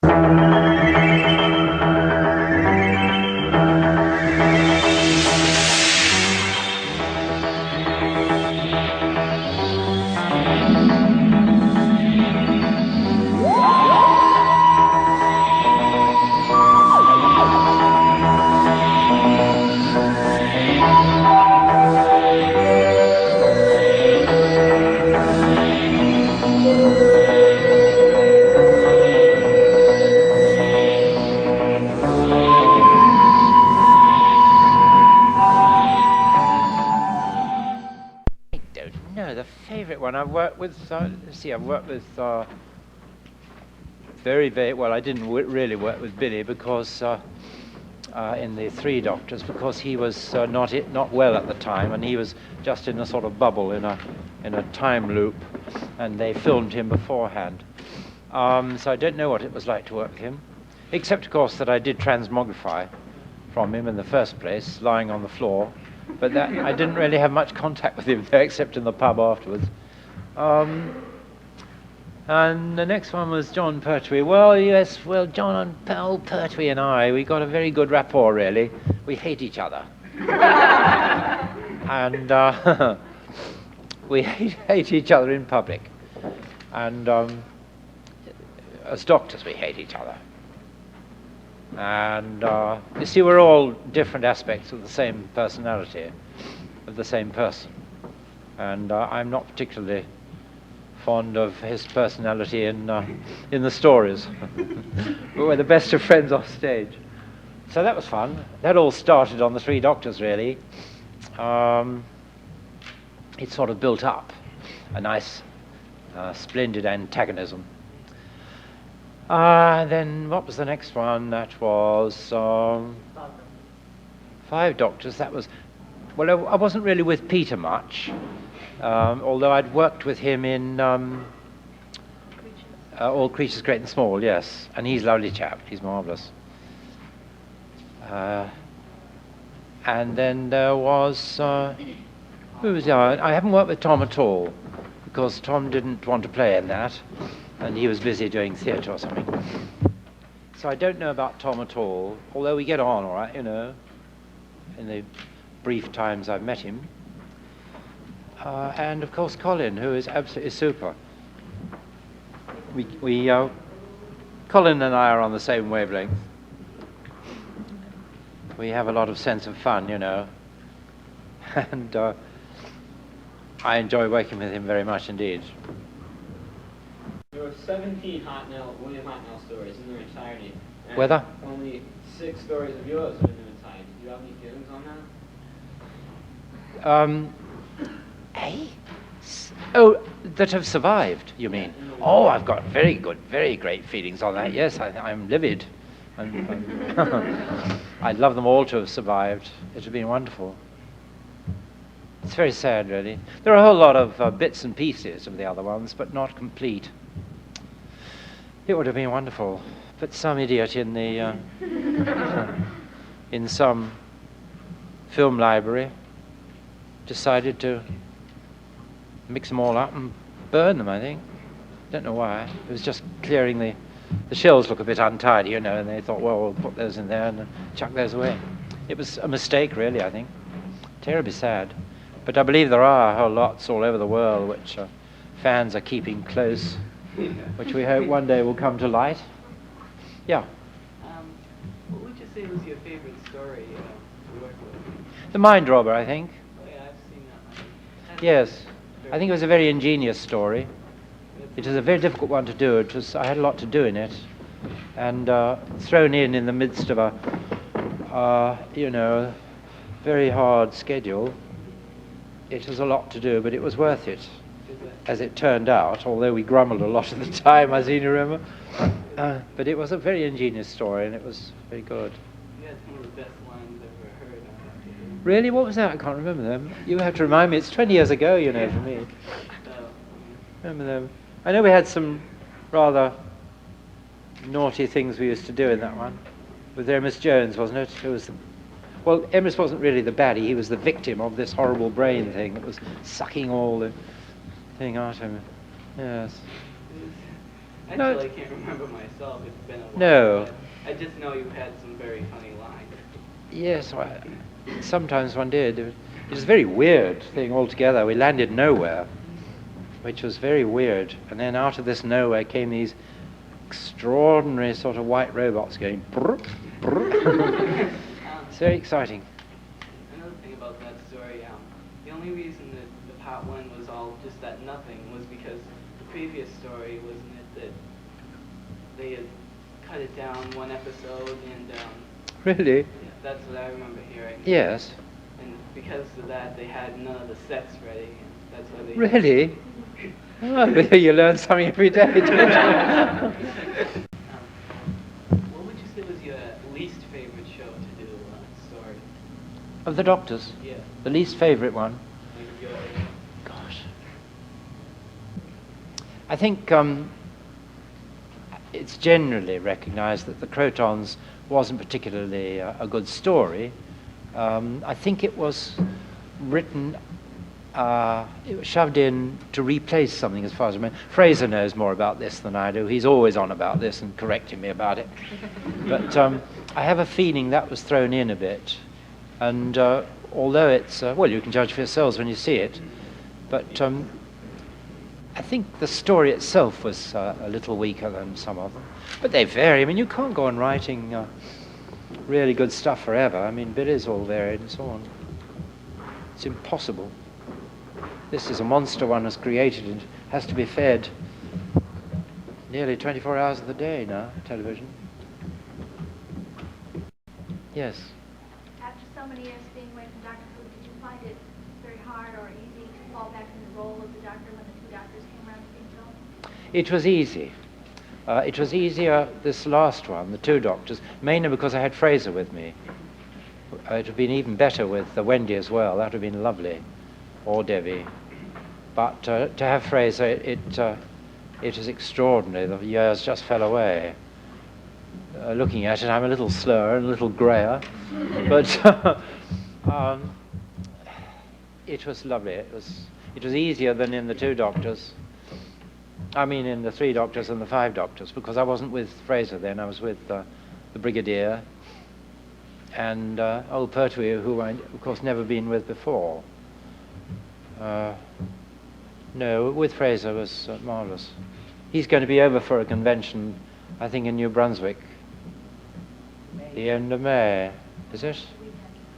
I've worked with, I've worked with very well. I didn't really work with Billy because in the Three Doctors, because he was not well at the time, and he was just in a sort of bubble in a time loop, and they filmed him beforehand. So I don't know what it was like to work with him, except of course that I did transmogrify from him in the first place, lying on the floor. But that I didn't really have much contact with him there, except in the pub afterwards. And the next one was John Pertwee. Well, yes, John and Pal Pertwee and I, we got a very good rapport, really. We hate each other. And we hate each other in public. And as doctors, we hate each other. And you see, we're all different aspects of the same personality, of the same person. And I'm not particularly fond of his personality in the stories. But we're the best of friends off stage. So that was fun. That all started on the Three Doctors, really. It sort of built up a nice, splendid antagonism. Then what was the next one? That was Five Doctors. That was, well, I wasn't really with Peter much. Although I'd worked with him in All Creatures Great and Small, yes. And he's a lovely chap. He's marvellous. And then there was... who was I haven't worked with Tom at all, because Tom didn't want to play in that, and he was busy doing theatre or something. So I don't know about Tom at all, although we get on all right, you know, in the brief times I've met him. And of course Colin, who is absolutely super. Colin and I are on the same wavelength. We have a lot of sense of fun, you know, and I enjoy working with him very much indeed. There were 17 William Hartnell stories in their entirety. Whether? Only 6 stories of yours are in their entirety. Do you have any feelings on that? Oh, that have survived, you mean? Oh, I've got very great feelings on that. Yes, I'm livid. I'd love them all to have survived. It would have been wonderful. It's very sad, really. There are a whole lot of bits and pieces of the other ones, but not complete. It would have been wonderful, but some idiot in the in some film library decided to mix them all up and burn them, I think. Don't know why. It was just clearing the shelves look a bit untidy, you know, and they thought, well, we'll put those in there and chuck those away. It was a mistake, really, I think. Terribly sad. But I believe there are whole lots all over the world which fans are keeping close, which we hope one day will come to light. Yeah. What would you say was your favorite story to work with? The Mind Robber, I think. Oh yeah, I've seen that one. Yes. I think it was a very ingenious story. It was a very difficult one to do. I had a lot to do in it. And thrown in the midst of a, you know, very hard schedule. It was a lot to do, but it was worth it, as it turned out, although we grumbled a lot at the time, I seem to remember. But it was a very ingenious story, and it was very good. You had one of the best lines I've ever heard. Really? What was that? I can't remember them. You have to remind me. It's 20 years ago, you know, for me. Remember them. I know we had some rather naughty things we used to do in that one. With Amos Jones, wasn't it? Who was well, Amos wasn't really the baddie. He was the victim of this horrible brain thing that was sucking all the thing out of him. Yes. Actually, I can't remember myself. It's been a while. No. But I just know you had some very funny lines. Yes, well, sometimes one did. It was a very weird thing altogether. We landed nowhere, which was very weird. And then out of this nowhere came these extraordinary sort of white robots going brr, brr. It's very exciting. Another thing about that story, the only reason that the part one was all just that nothing was because the previous story, wasn't it, that they had cut it down one episode and Really? yeah, that's what I remember hearing. Yes. And because of that, they had none of the sets ready. And that's why they. Really? Oh, you learn something every day, don't you? What would you say was your least favorite show to do story? Of the Doctors? Yeah. The least favourite one? Like your, Gosh. I think it's generally recognised that the Crotons wasn't particularly a good story. I think it was written, it was shoved in to replace something, as far as I remember. Fraser knows more about this than I do. He's always on about this and correcting me about it. But I have a feeling that was thrown in a bit. And although it's, well, you can judge for yourselves when you see it, but I think the story itself was a little weaker than some of them. But they vary. I mean, you can't go on writing really good stuff forever. I mean, Billy's all varied and so on. It's impossible. This is a monster one has created and has to be fed nearly 24 hours of the day now, television. Yes? After so many years being away from Doctor Who, did you find it very hard or easy to fall back in the role of the Doctor when the two Doctors came around to being filmed? It was easy. It was easier, this last one, the two Doctors, mainly because I had Fraser with me. It would have been even better with Wendy as well. That would have been lovely, or Debbie. But to have Fraser, it is extraordinary. The years just fell away. Looking at it, I'm a little slower and a little grayer, but it was lovely. It was easier than in the two Doctors. I mean, in the three Doctors and the five Doctors, because I wasn't with Fraser then. I was with the Brigadier and old Pertwee, who I, of course, never been with before. No, with Fraser was marvellous. He's going to be over for a convention, I think, in New Brunswick. The end of May, is it?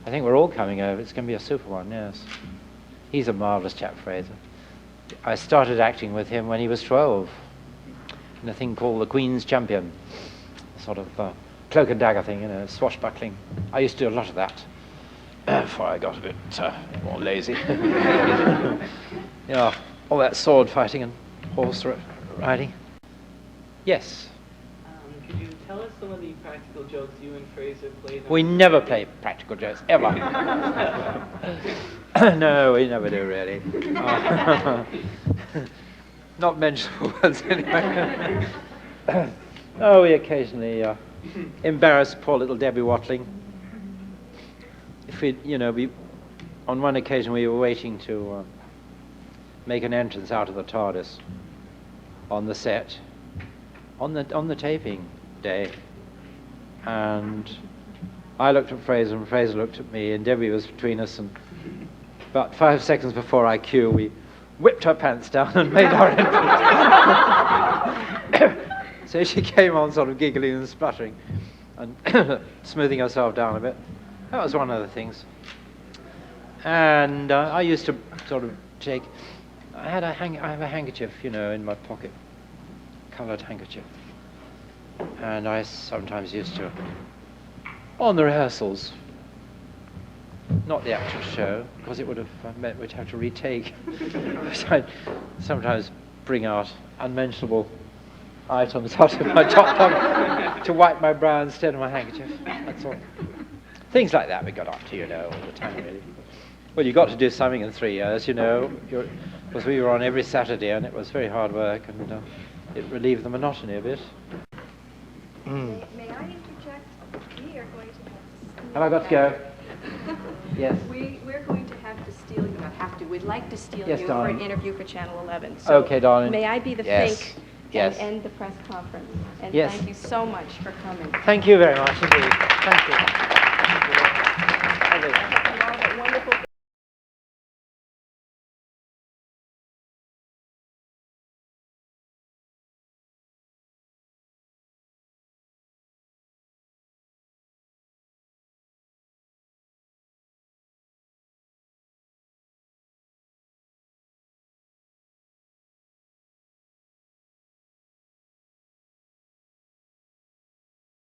I think we're all coming over. It's going to be a super one, yes. He's a marvellous chap, Fraser. I started acting with him when he was 12 in a thing called the Queen's Champion, a sort of cloak and dagger thing, you know, swashbuckling. I used to do a lot of that before I got a bit more lazy. You know, all that sword fighting and horse riding. Yes? could you tell us some of the practical jokes you and Fraser played on? We never play practical jokes, ever. No, we never do, really. Not mentionable ones, anyway. Oh, we occasionally embarrass poor little Debbie Watling. If we, you know, on one occasion we were waiting to make an entrance out of the TARDIS on the set, on the taping day, and I looked at Fraser and Fraser looked at me, and Debbie was between us, and about 5 seconds before our cue we whipped her pants down and made our entrance. So she came on sort of giggling and spluttering and smoothing herself down a bit. That was one of the things. And I used to sort of take, I have a handkerchief, you know, in my pocket, coloured handkerchief. And I sometimes used to, on the rehearsals, not the actual show, because it would have meant we'd have to retake. But I'd sometimes bring out unmentionable items out of my top pocket to wipe my brow instead of my handkerchief. That's all. Things like that we got up to, you know, all the time, really. Well, you got to do something in 3 years, you know, because we were on every Saturday, and it was very hard work, and it relieved the monotony a bit. May I interject? We are going to have to steal. Have I got to go? Yes. We're going to have to steal you. Not have to. We'd like to steal Yes, you darling. for an interview for Channel 11. So Okay, darling. may I be the Yes. fake Yes. and end the press conference. And Yes. thank you so much for coming. Thank you very much indeed. Thank you. Thank you.